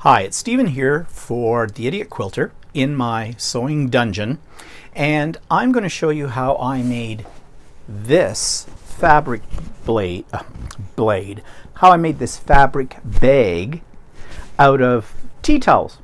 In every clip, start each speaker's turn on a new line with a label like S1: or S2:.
S1: Hi, it's Stephen here for the Idiot Quilter in my sewing dungeon, and I'm going to show you how I made this fabric how I made this fabric bag out of tea towels.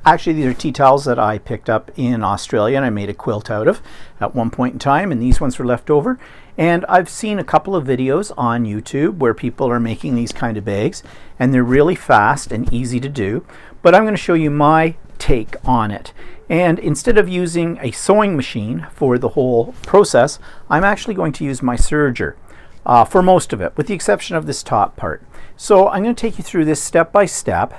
S1: Actually, these are tea towels that I picked up in Australia and I made a quilt out of at one point in time, and these ones were left over. And I've seen a couple of videos on YouTube where people are making these kind of bags, and they're really fast and easy to do. But I'm going to show you my take on it. And instead of using a sewing machine for the whole process, I'm actually going to use my serger for most of it, with the exception of this top part. So I'm going to take you through this step by step.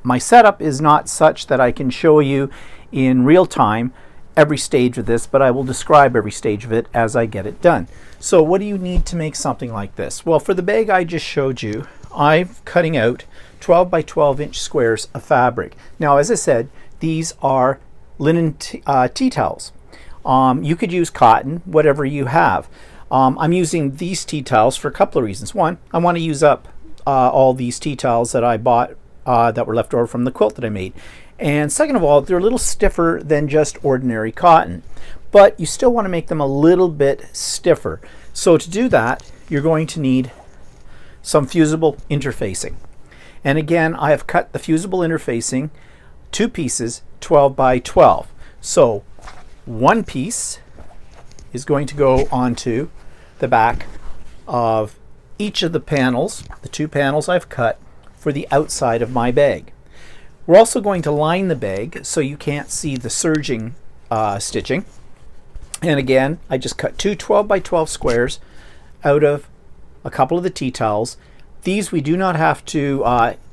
S1: My setup is not such that I can show you in real time every stage of this, but I will describe every stage of it as I get it done. So what do you need to make something like this? Well, for the bag I just showed you, I'm cutting out 12 by 12 inch squares of fabric. Now, as I said, these are linen tea towels. You could use cotton, whatever you have. I'm using these tea towels for a couple of reasons. One, I want to use up all these tea towels that I bought that were left over from the quilt that I made. And second of all, they're a little stiffer than just ordinary cotton, but you still want to make them a little bit stiffer. So to do that, you're going to need some fusible interfacing. And again, I have cut the fusible interfacing, two pieces, 12 by 12. So one piece is going to go onto the back of each of the panels, the two panels I've cut for the outside of my bag. We're also going to line the bag so you can't see the serging stitching. And again, I just cut two 12 by 12 squares out of a couple of the tea towels. These we do not have to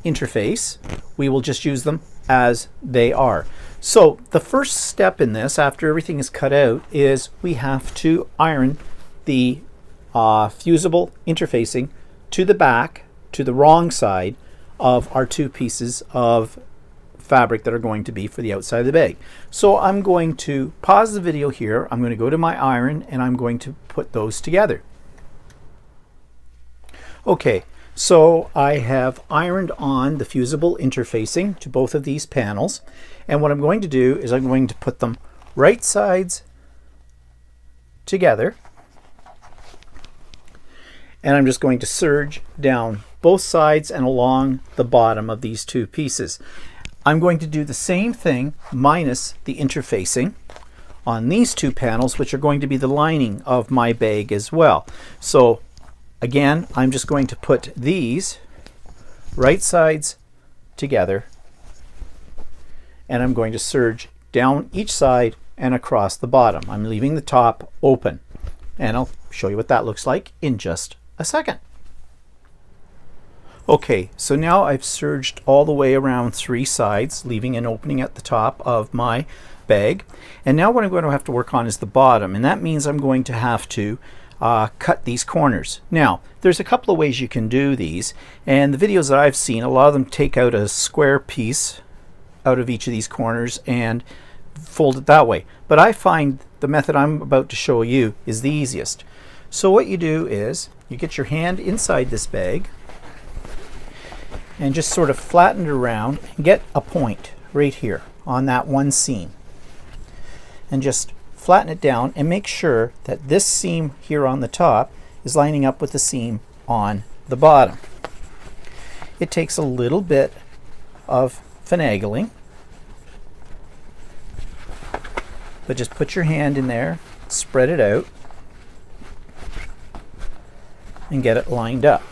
S1: interface. We will just use them as they are. So the first step in this, after everything is cut out, is we have to iron the fusible interfacing to the back, to the wrong side of our two pieces of fabric that are going to be for the outside of the bag. So I'm going to pause the video here. I'm going to go to my iron and I'm going to put those together. Okay, so I have ironed on the fusible interfacing to both of these panels, and what I'm going to do is I'm going to put them right sides together, and I'm just going to serge down both sides and along the bottom of these two pieces. I'm going to do the same thing minus the interfacing on these two panels, which are going to be the lining of my bag as well. So again, I'm just going to put these right sides together, and I'm going to serge down each side and across the bottom. I'm leaving the top open, and I'll show you what that looks like in just a second. Okay, so now I've serged all the way around three sides, leaving an opening at the top of my bag. And now what I'm going to have to work on is the bottom, and that means I'm going to have to cut these corners. Now, there's a couple of ways you can do these, and the videos that I've seen, a lot of them take out a square piece out of each of these corners and fold it that way. But I find the method I'm about to show you is the easiest. So what you do is you get your hand inside this bag and just sort of flatten it around and get a point right here on that one seam, and just flatten it down and make sure that this seam here on the top is lining up with the seam on the bottom. It takes a little bit of finagling, but just put your hand in there, spread it out, and get it lined up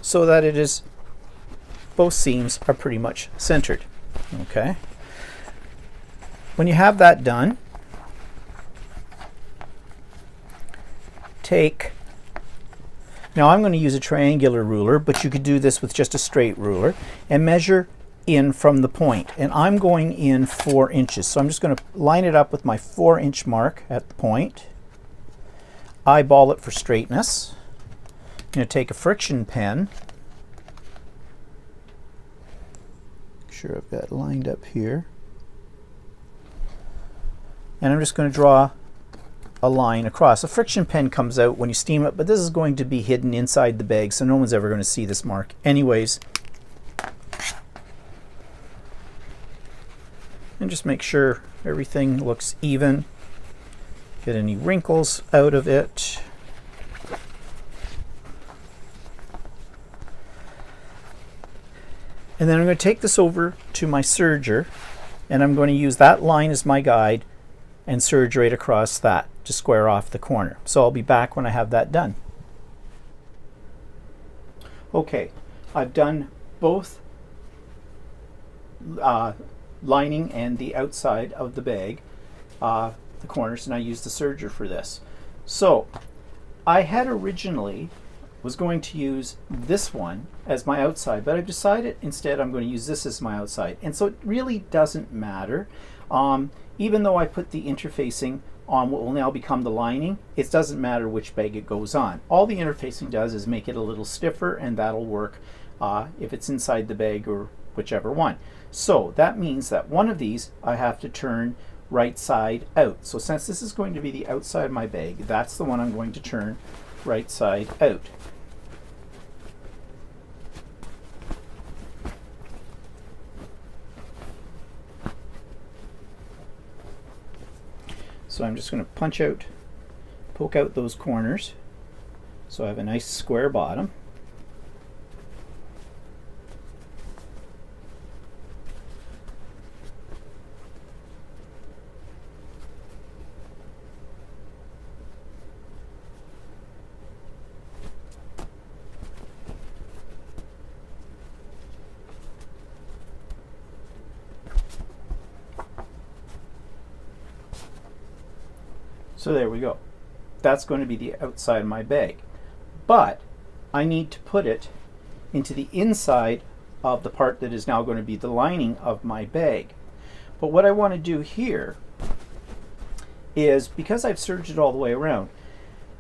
S1: so that it is both seams are pretty much centered. Okay. When you have that done, now I'm going to use a triangular ruler, but you could do this with just a straight ruler, and measure in from the point. And I'm going in 4 inches. So I'm just going to line it up with my 4-inch mark at the point, eyeball it for straightness. I'm going to take a friction pen. Make sure I've got it lined up here. And I'm just going to draw a line across. A friction pen comes out when you steam it, but this is going to be hidden inside the bag, so no one's ever going to see this mark anyways. and just make sure everything looks even. Get any wrinkles out of it. And then I'm going to take this over to my serger, and I'm going to use that line as my guide and serge right across that to square off the corner. So I'll be back when I have that done. Okay, I've done both lining and the outside of the bag, the corners, and I used the serger for this. So I had originally was going to use this one as my outside, but I've decided instead I'm going to use this as my outside. And so it really doesn't matter. Even though I put the interfacing on what will now become the lining, it doesn't matter which bag it goes on. All the interfacing does is make it a little stiffer, and that'll work if it's inside the bag or whichever one. So that means that one of these I have to turn right side out. So since this is going to be the outside of my bag, that's the one I'm going to turn right side out. So I'm just going to poke out those corners so I have a nice square bottom. So there we go. That's going to be the outside of my bag. But I need to put it into the inside of the part that is now going to be the lining of my bag. But what I want to do here is, because I've serged it all the way around,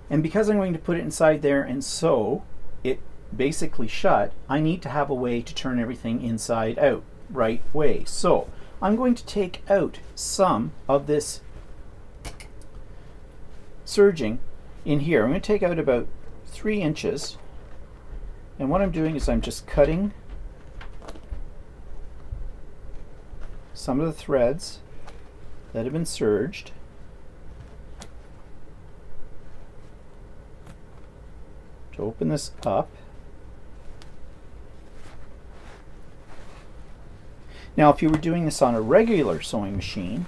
S1: and because I'm going to put it inside there and sew it basically shut, I need to have a way to turn everything inside out, right way. So I'm going to take out some of this serging in here. I'm going to take out about 3 inches, and what I'm doing is I'm just cutting some of the threads that have been serged, to open this up. Now if you were doing this on a regular sewing machine,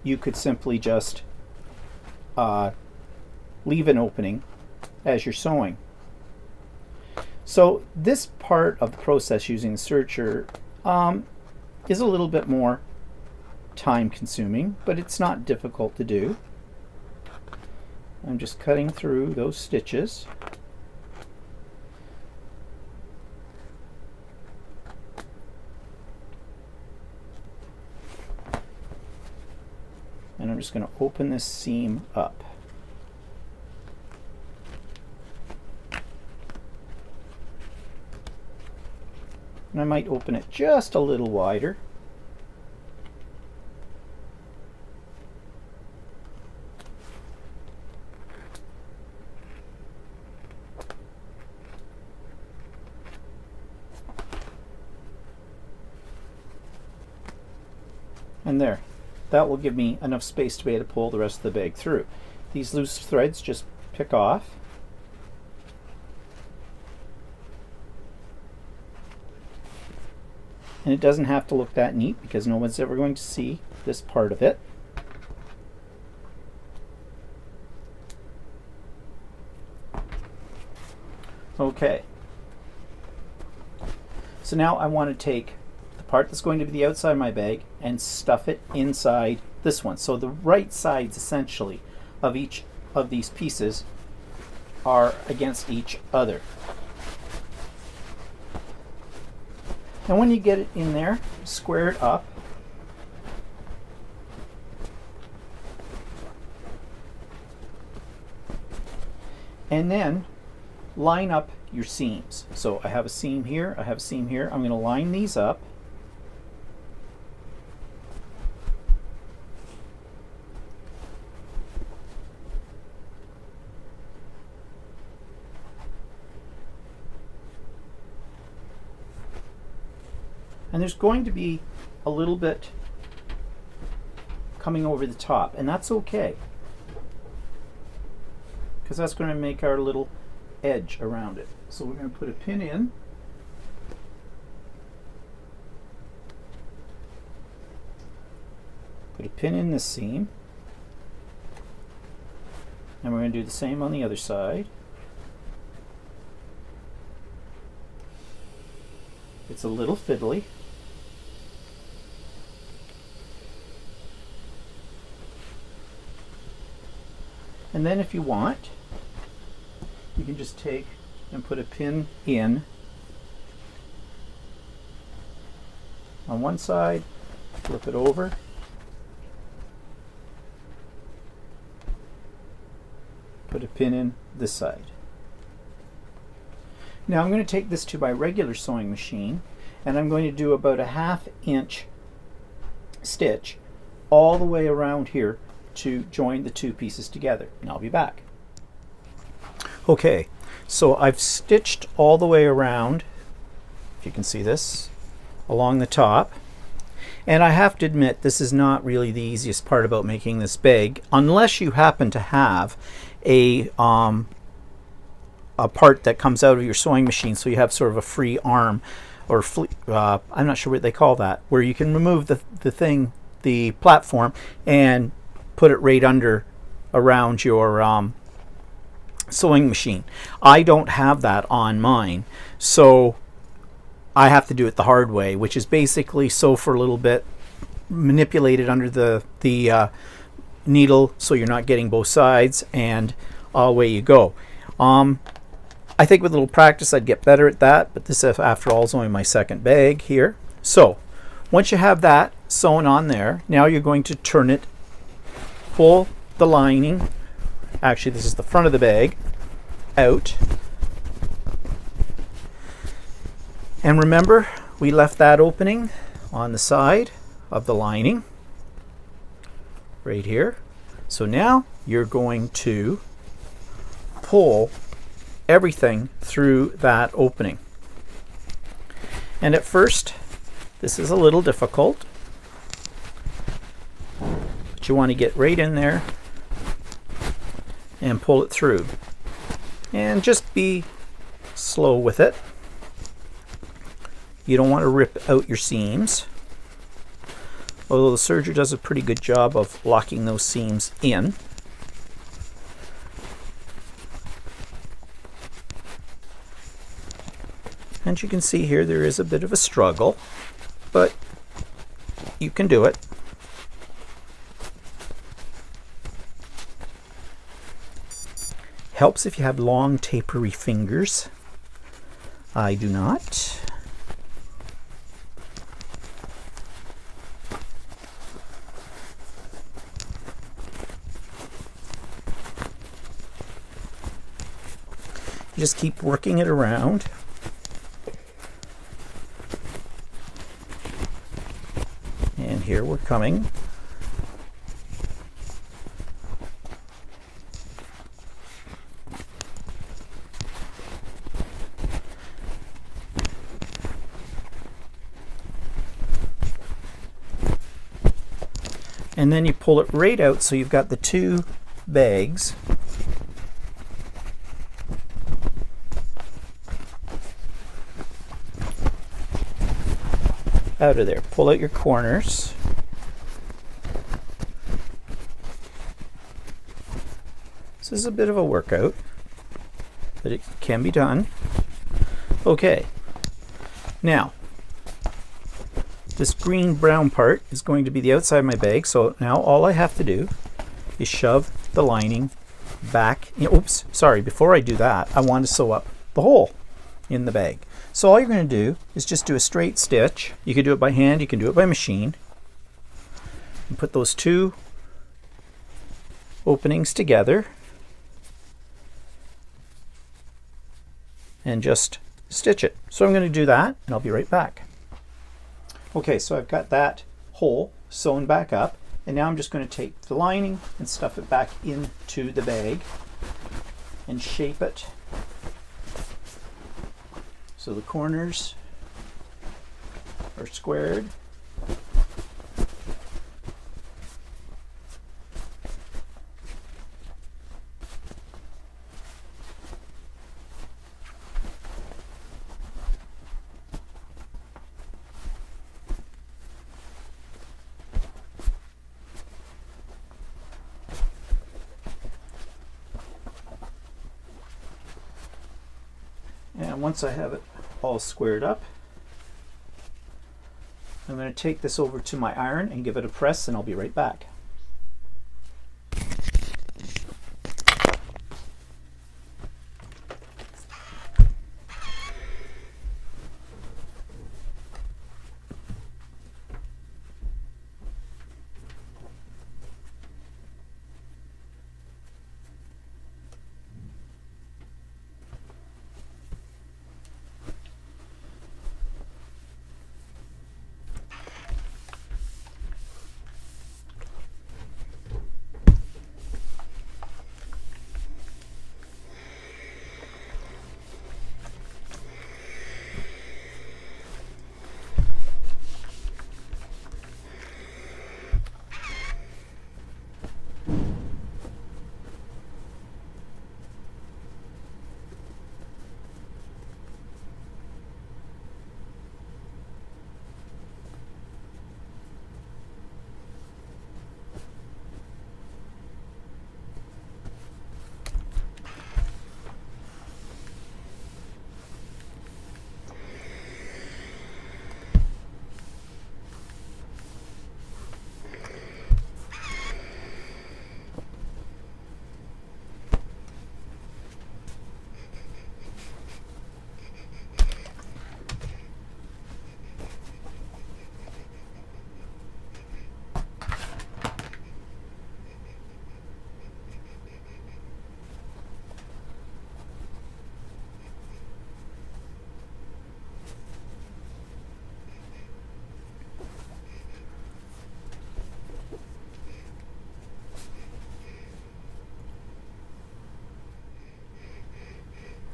S1: you could simply just leave an opening as you're sewing. So this part of the process using the serger is a little bit more time consuming, but it's not difficult to do. I'm just cutting through those stitches. And I'm just going to open this seam up. And I might open it just a little wider. And there. That will give me enough space to be able to pull the rest of the bag through. These loose threads just pick off. And it doesn't have to look that neat because no one's ever going to see this part of it. Okay. So now I want to take the part that's going to be the outside of my bag and stuff it inside this one. So the right sides essentially of each of these pieces are against each other. And when you get it in there, square it up. And then line up your seams. So I have a seam here, I have a seam here. I'm going to line these up. And there's going to be a little bit coming over the top, and that's okay, because that's going to make our little edge around it. So we're going to put a pin in. Put a pin in this seam. And we're going to do the same on the other side. It's a little fiddly. And then if you want, you can just take and put a pin in on one side, flip it over, put a pin in this side. Now I'm going to take this to my regular sewing machine, and I'm going to do about a 1/2 inch stitch all the way around here to join the two pieces together, and I'll be back. Okay, so I've stitched all the way around, if you can see this, along the top. And I have to admit, this is not really the easiest part about making this bag, unless you happen to have a part that comes out of your sewing machine, so you have sort of a free arm, or I'm not sure what they call that, where you can remove the platform, and put it right under around your sewing machine. I don't have that on mine, so I have to do it the hard way, which is basically sew for a little bit, manipulate it under the needle so you're not getting both sides, and away you go. I think with a little practice I'd get better at that, but this, after all, is only my second bag here. So once you have that sewn on there, now you're going to turn it, pull the lining, actually this is the front of the bag, out. And remember, we left that opening on the side of the lining right here. So now you're going to pull everything through that opening. And at first, this is a little difficult, but you want to get right in there and pull it through. And just be slow with it. You don't want to rip out your seams, although the serger does a pretty good job of locking those seams in. And you can see here there is a bit of a struggle, but you can do it. Helps if you have long tapery fingers. I do not. You just keep working it around. And here we're coming. And then you pull it right out, so you've got the two bags. Out of there. Pull out your corners. This is a bit of a workout, but it can be done. Okay. Now, this green-brown part is going to be the outside of my bag, so now all I have to do is shove the lining back. Oops, sorry, before I do that, I want to sew up the hole in the bag. So all you're going to do is just do a straight stitch. You can do it by hand, you can do it by machine. And put those two openings together and just stitch it. So I'm going to do that, and I'll be right back. Okay, so I've got that hole sewn back up, and now I'm just going to take the lining and stuff it back into the bag and shape it so the corners are squared. once I have it all squared up, I'm going to take this over to my iron and give it a press, and I'll be right back.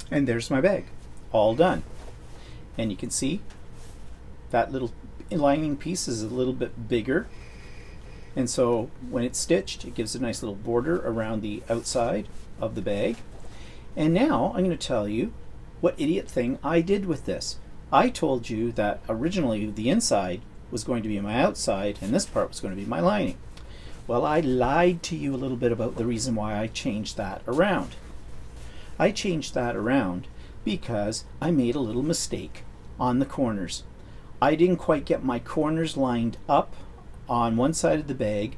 S1: And there's my bag, all done. And you can see that little lining piece is a little bit bigger. And so when it's stitched, it gives a nice little border around the outside of the bag. And now I'm going to tell you what idiot thing I did with this. I told you that originally the inside was going to be my outside and this part was going to be my lining. Well, I lied to you a little bit about the reason why I changed that around. I changed that around because I made a little mistake on the corners. I didn't quite get my corners lined up on one side of the bag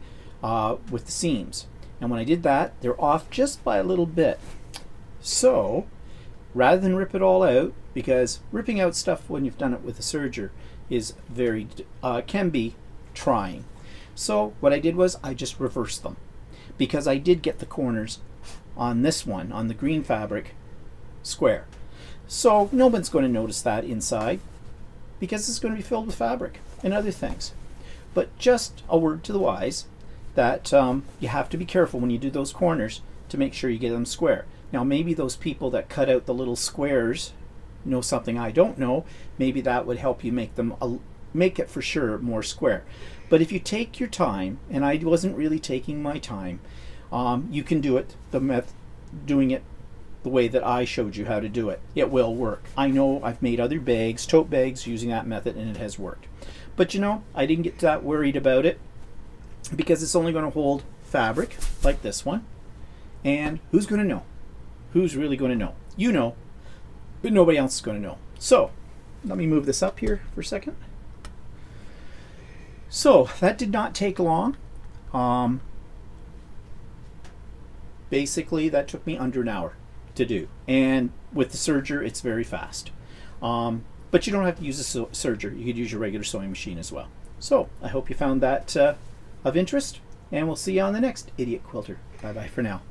S1: with the seams. And when I did that, they're off just by a little bit. So rather than rip it all out, because ripping out stuff when you've done it with a serger is very can be trying. So what I did was I just reversed them, because I did get the corners on this one, on the green fabric, square. So no one's going to notice that inside, because it's going to be filled with fabric and other things. But just a word to the wise that you have to be careful when you do those corners to make sure you get them square. Now maybe those people that cut out the little squares know something I don't know. Maybe that would help you make them make it for sure more square. But if you take your time, and I wasn't really taking my time, you can do it doing it the way that I showed you how to do it. It will work. I know I've made other bags, tote bags, using that method, and it has worked. But you know, I didn't get that worried about it, because it's only going to hold fabric like this one. And who's going to know? Who's really going to know? You know, but nobody else is going to know. So let me move this up here for a second. So that did not take long. Basically that took me under an hour to do, and with the serger it's very fast. But you don't have to use a serger. You could use your regular sewing machine as well. So I hope you found that of interest, and we'll see you on the next Idiot Quilter. Bye bye for now.